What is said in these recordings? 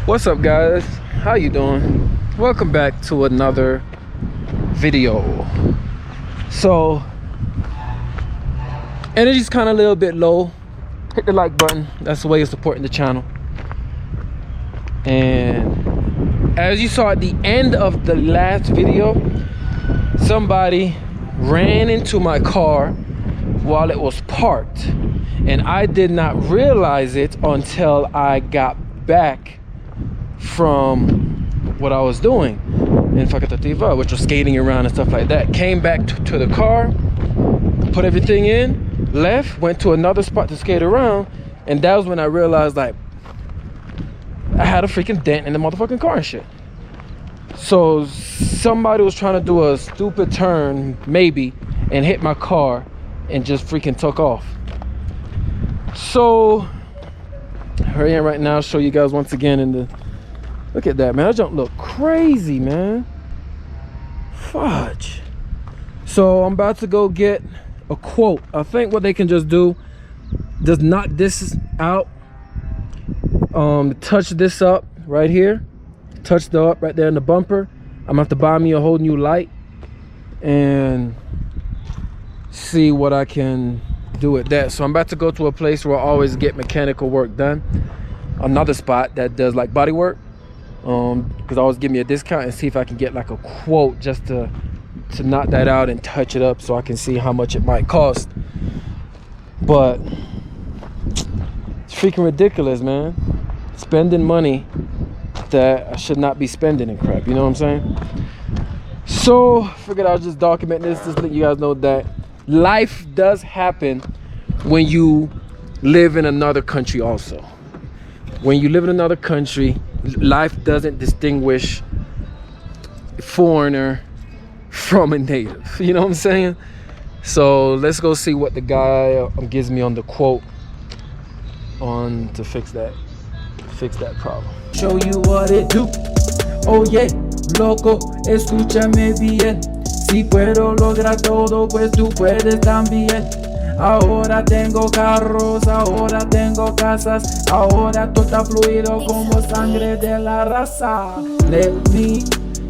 What's up, guys? How you doing? Welcome back to another video. So energy's kind of a little bit low. Hit the like button. That's the way of supporting the channel. And as you saw at the end of the last video, somebody ran into my car while it was parked, and I did not realize it until I got back from what I was doing in Facatativa, which was skating around and stuff like that. Came back to the car, put everything in, left, went to another spot to skate around, and that was when I realized, like, I had a freaking dent in the motherfucking car and shit. So somebody was trying to do a stupid turn, maybe, and hit my car and just freaking took off. So here I am right now, show you guys once again in the, look at that, man. That jump look crazy, man. Fudge. So I'm about to go get a quote. I think what they can just do, just knock this out, touch this up right here, touch the up right there in the bumper. I'm gonna have to buy me a whole new light and see what I can do with that. So I'm about to go to a place where I always get mechanical work done, another spot that does like body work, because always give me a discount, and see if I can get like a quote just to knock that out and touch it up so I can see how much it might cost. But it's freaking ridiculous, man, spending money that I should not be spending and crap, you know what I'm saying? So figured I'll just document this, just let you guys know that life does happen when you live in another country also. When you live in another country, life doesn't distinguish a foreigner from a native, you know what I'm saying? So let's go see what the guy gives me on the quote on to fix that problem. Show you what it do. Oh yeah, loco, escúchame bien. Si puedo lograr todo, pues tú puedes también. Ahora tengo carros, ahora tengo casas, ahora todo está fluido como sangre de la raza. Let me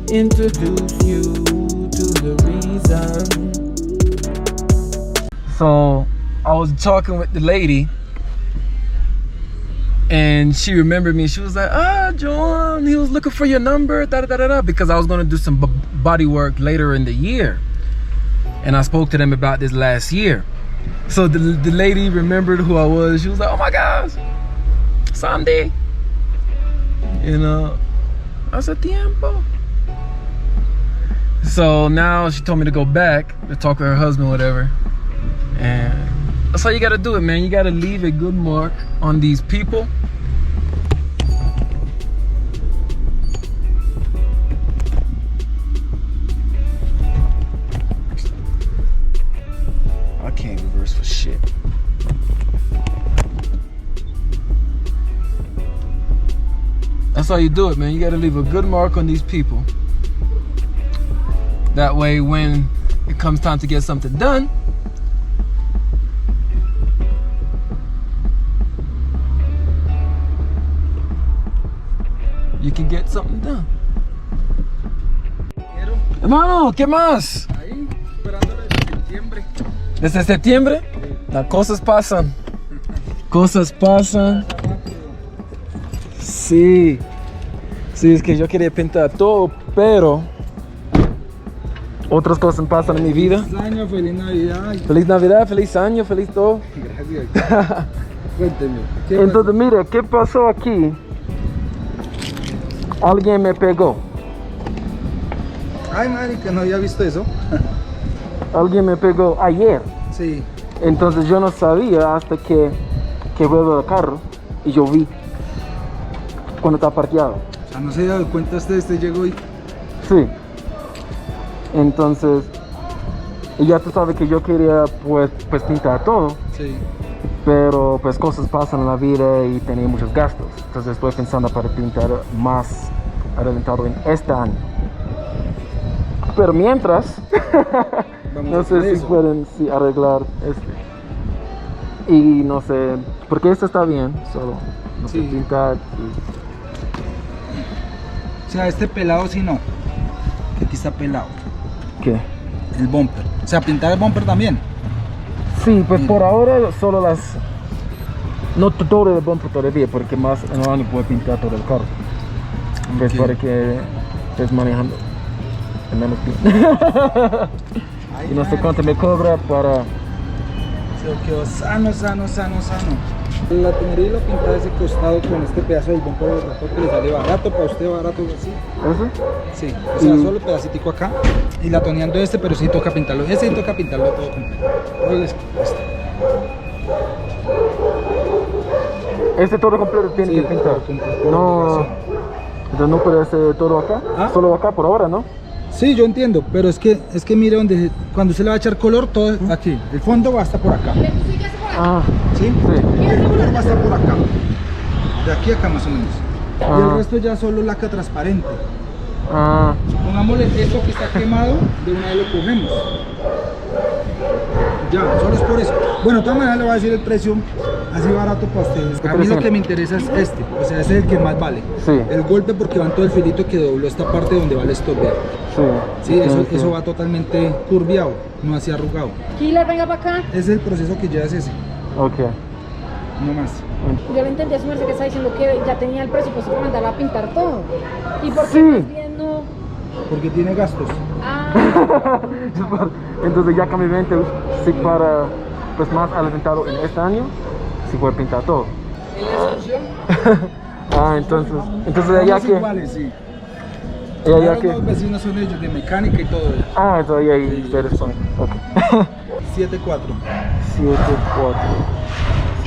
introduce you to the reason. So I was talking with the lady, and she remembered me. She was like, "Ah, John, he was looking for your number, da da da da," because I was gonna do some body work later in the year, and I spoke to them about this last year. So the lady remembered who I was. She was like, "Oh my gosh, Samdi." You know, hace tiempo. So now she told me to go back to talk with her husband, whatever, and that's how you gotta do it, man. You gotta leave a good mark on these people. I can't reverse for shit. That's how you do it, man. You gotta leave a good mark on these people. That way, when it comes time to get something done, you can get something done. Hermano, ¿qué más? Ahí, esperándole desde septiembre. ¿Desde septiembre? Las cosas pasan. Cosas pasan. Sí. Sí, es que yo quería pintar todo, pero otras cosas pasan en mi vida. Feliz año, feliz Navidad. Feliz Navidad, feliz año, feliz todo. Gracias. Cuénteme. Entonces, mira, ¿qué pasó aquí? Alguien me pegó. Ay, marica, no había visto eso. Alguien me pegó ayer. Sí. Entonces yo no sabía hasta que vuelvo al carro y yo vi cuando está parqueado. O sea, no se dio cuenta usted llegó y... Sí. Entonces, y ya tú sabes que yo quería pues pintar todo. Sí. Pero pues cosas pasan en la vida y tenía muchos gastos. Entonces estoy pensando para pintar más adelantado en este año. Pero mientras, no sé si pueden arreglar este. Y no sé, porque este está bien, solo no sé, pintar. O sea, este pelado sí no. Que aquí está pelado. ¿Qué? El bumper. O sea, pintar el bumper también. Sí, pues por ahora solo las... No todo el bumper todavía, porque más en el año puede pintar todo el carro. Pues Ok. para que estés manejando en menos tiempo. Y no sé cuánto me cobra para... Se quedó sano. La tunería y la pintada de ese costado con este pedazo del bumper del rotor que le sale barato, para usted barato así. ¿Eso? Sí, o sea, solo pedacitico acá y la toneando este, pero sí toca pintarlo. Ese sí toca pintarlo todo completo. Este todo completo tiene que pintar. No, entonces no puede hacer todo acá. ¿Ah? Solo acá por ahora, ¿no? Sí, yo entiendo, pero es que mire donde cuando se le va a echar color, todo aquí. El fondo va a estar por acá. Ah, ¿Sí? sí. El color va a estar por acá. De aquí a acá más o menos. Y Ah. el resto ya solo laca transparente. Ah, Pongámosle esto que está quemado, de una vez lo cogemos. Ya, solo es por eso. Bueno, de todas maneras le voy a decir el precio así barato para ustedes. A mí lo que me interesa es este, o sea, ese es el que más vale. Sí. El golpe porque va en todo el filito que dobló esta parte donde va el stopper. sí. Sí, eso, Ok. eso va totalmente curviado, no así arrugado. Killer, venga para acá. Ese es el proceso que lleva ese, Ok. no más. Yo le entendí a su merced que está diciendo que ya tenía el presupuesto para mandarla a pintar todo. ¿Y por qué Sí. más bien no? Porque tiene gastos. Ah, Entonces ya con mi mente, sí, para pues más adelantado en este año, sí puede pintar todo. Ah, entonces ya Estamos que... iguales, sí. Ya Los que... dos vecinos son ellos, de mecánica y todo eso. Ah, entonces ahí ustedes son. Ok. 7-4. 7-4.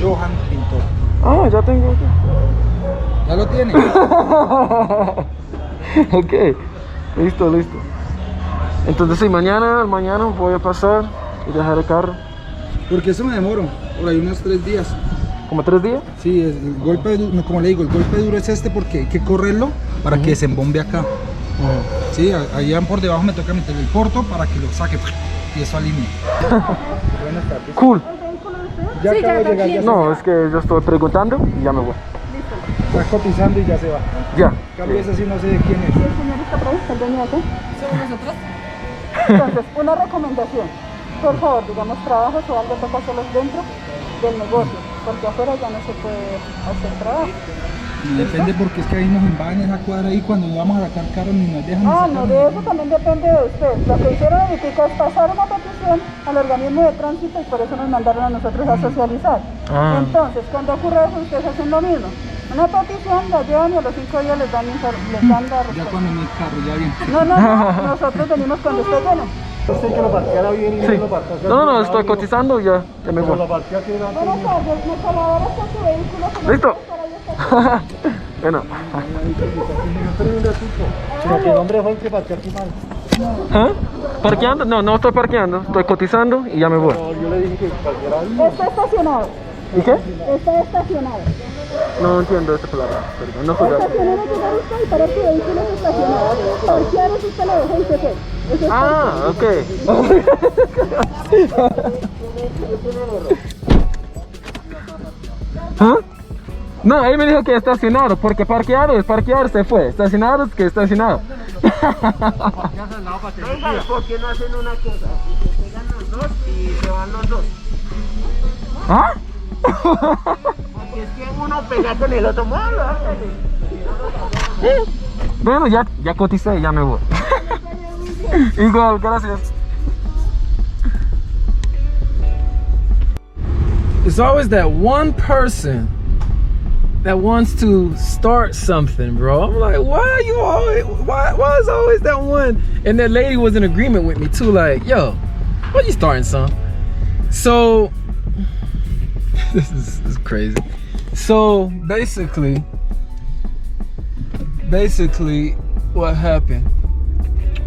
Johan Pintor. Ah, ya tengo aquí. ¿Ya lo tiene? Ok, listo. Entonces sí, mañana voy a pasar y dejar el carro. Porque eso me demoro, por ahí unos 3 días. ¿Como 3 días? Sí, el golpe duro, no, como le digo, el golpe duro es este porque hay que correrlo para que se embombe acá. Sí, allá por debajo me toca meter el porto para que lo saque y eso alinee. Buenas tardes. Cool. Ya Sí, acabo ya de está llegar, aquí. ya No, es que yo estoy preguntando y ya me voy. está cotizando y ya se va. Ya. Cambio ese sí no sé de quién es. El señor está por ahí, está el dueño de acá. ¿somos nosotros? Entonces, una recomendación. Por favor, digamos, trabajos o algo toca hacerlos dentro del negocio, porque afuera ya no se puede hacer trabajo. Depende porque es que ahí nos invaden esa cuadra ahí cuando vamos a sacar carro ni nos dejan. Ah, ni no, sacar de ni- eso también depende de usted. Lo que hicieron ahorita es pasar una petición al organismo de tránsito y por eso nos mandaron a nosotros a socializar. Ah. Entonces, cuando ocurre eso, ustedes hacen lo mismo. Una petición la llevan y a los 5 días les dan la Ya respuesta. cuando no hay carro, ya bien. No, nosotros venimos cuando esté lleno. Sí. No, estoy cotizando y ya me voy. Buenas tardes, me colaboras con su vehículo. que no ¿Listo? puede estar ahí estacionado. Bueno. ¿Qué hombre fue el que pateó aquí mal? ¿Ah? ¿Parqueando? No estoy parqueando, estoy cotizando y ya me voy. Yo le dije que parqueara ahí. Está estacionado. ¿Y qué? Está estacionado. No entiendo esta palabra, perdón, no soy de- Estacionar es llegar usted y parar su vehículo es estacionado. Parquear es usted lo dejó y se fue. Eso es Ah, ok. ¿Ah? No, él me dijo que estacionado, porque parqueado es parquear, se fue. Estacionado es que estacionado. Oiga, ¿por qué no hacen una cosa? Se pegan los dos y se van los dos. ¿Ah? Porque es que uno pega con el otro. Malo, Bueno, ya coticé, ya me voy. Igual, gracias. It's always that one person that wants to start something, bro. I'm like, why is always that one? And that lady was in agreement with me too, like, yo, why you starting some? So this is crazy. So basically what happened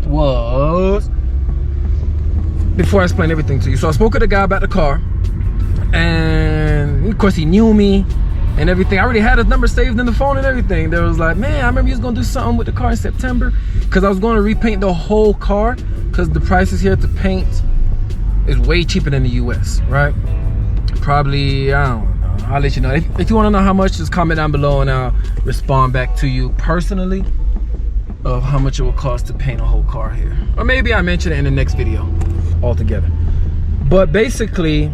was, before I explain everything to you, so I spoke with the guy about the car, and of course he knew me and everything. I already had his number saved in the phone and everything. There was like, man, I remember you was gonna do something with the car in September, because I was going to repaint the whole car, because the prices here to paint is way cheaper than the US, right? Probably, I don't know, I'll let you know. If you want to know how much, just comment down below and I'll respond back to you personally of how much it will cost to paint a whole car here. Or maybe I mention it in the next video altogether. But basically,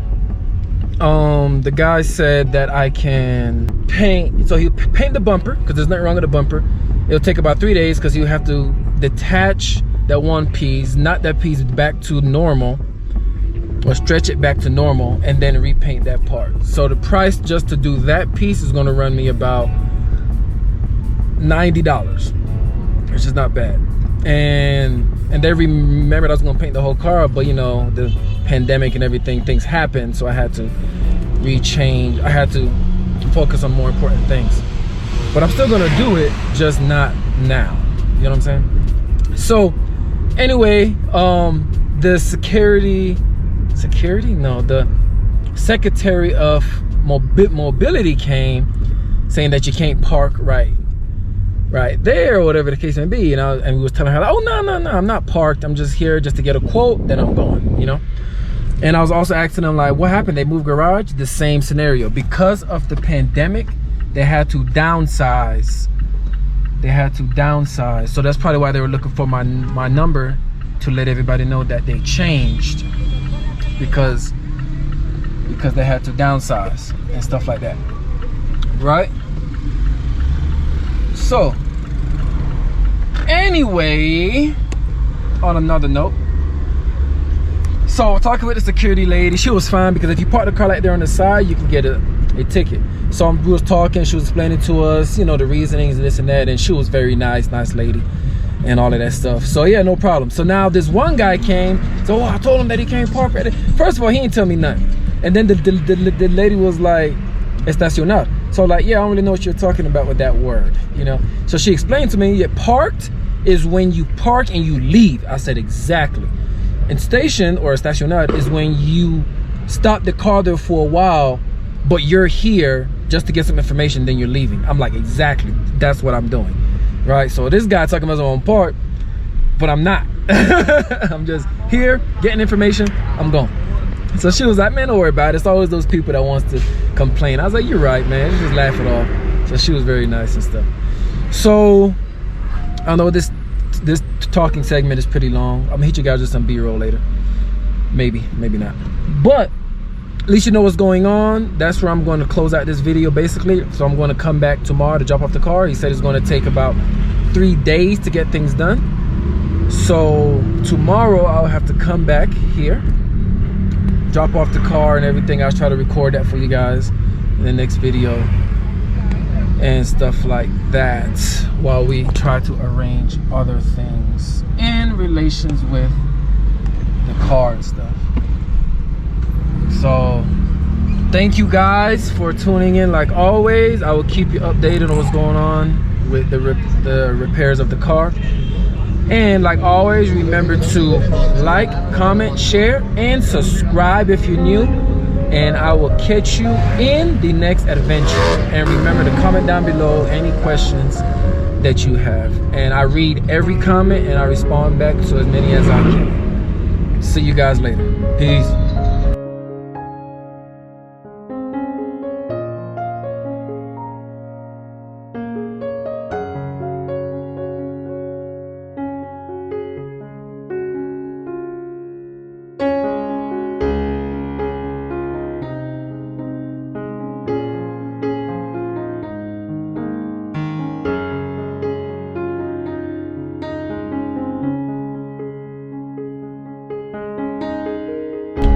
the guy said that I can paint, so he'll paint the bumper, because there's nothing wrong with the bumper. It'll take about 3 days because you have to detach that one piece, knot that piece back to normal, or stretch it back to normal, and then repaint that part. So the price just to do that piece is going to run me about $90, which is not bad. And they remembered I was going to paint the whole car, but you know, the pandemic and everything, things happened, so I had to rechange. I had to focus on more important things. But I'm still going to do it, just not now. You know what I'm saying? So anyway, the the Secretary of Mobility came saying that you can't park right there, or whatever the case may be. And we was telling her, like, oh no, I'm not parked, I'm just here just to get a quote, then I'm going, you know. And I was also asking them, like, what happened? They moved garage? The same scenario. Because of the pandemic, they had to downsize. So that's probably why they were looking for my number, to let everybody know that they changed, because they had to downsize and stuff like that, right? So anyway, on another note, so talking with the security lady, she was fine, because if you park the car like there on the side, you can get a ticket. So we was talking, she was explaining to us, you know, the reasonings and this and that, and she was very nice lady and all of that stuff. So yeah, no problem. So now this one guy came, so I told him that he can't park right there. First of all, he didn't tell me nothing, and then the lady was like, estacionar. So like, yeah, I don't really know what you're talking about with that word, you know. So she explained to me, yeah, parked is when you park and you leave. I said, exactly. And station, or estacionar, is when you stop the car there for a while, but you're here just to get some information, then you're leaving. I'm like, exactly, that's what I'm doing, right? So this guy talking about his own part, but I'm not. I'm just here getting information, I'm going. So she was like, man, don't worry about it. It's always those people that wants to complain. I was like, you're right, man. Just laugh it off. So she was very nice and stuff. So I don't know, this talking segment is pretty long. I'm gonna hit you guys with some B-roll later. Maybe not. But at least you know what's going on. That's where I'm going to close out this video, basically. So I'm going to come back tomorrow to drop off the car. He said it's going to take about 3 days to get things done. So tomorrow I'll have to come back here, drop off the car and everything. I'll try to record that for you guys in the next video and stuff like that, while we try to arrange other things in relations with the car and stuff. So thank you guys for tuning in. Like always, I will keep you updated on what's going on with the repairs of the car. And like always, remember to like, comment, share, and subscribe if you're new. And I will catch you in the next adventure. And remember to comment down below any questions that you have. And I read every comment and I respond back to as many as I can. See you guys later. Peace.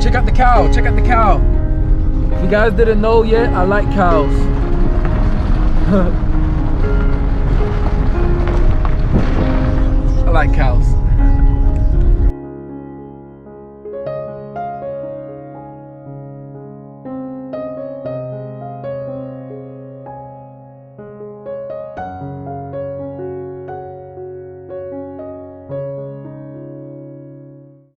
Check out the cow, check out the cow. If you guys didn't know yet, I like cows. I like cows.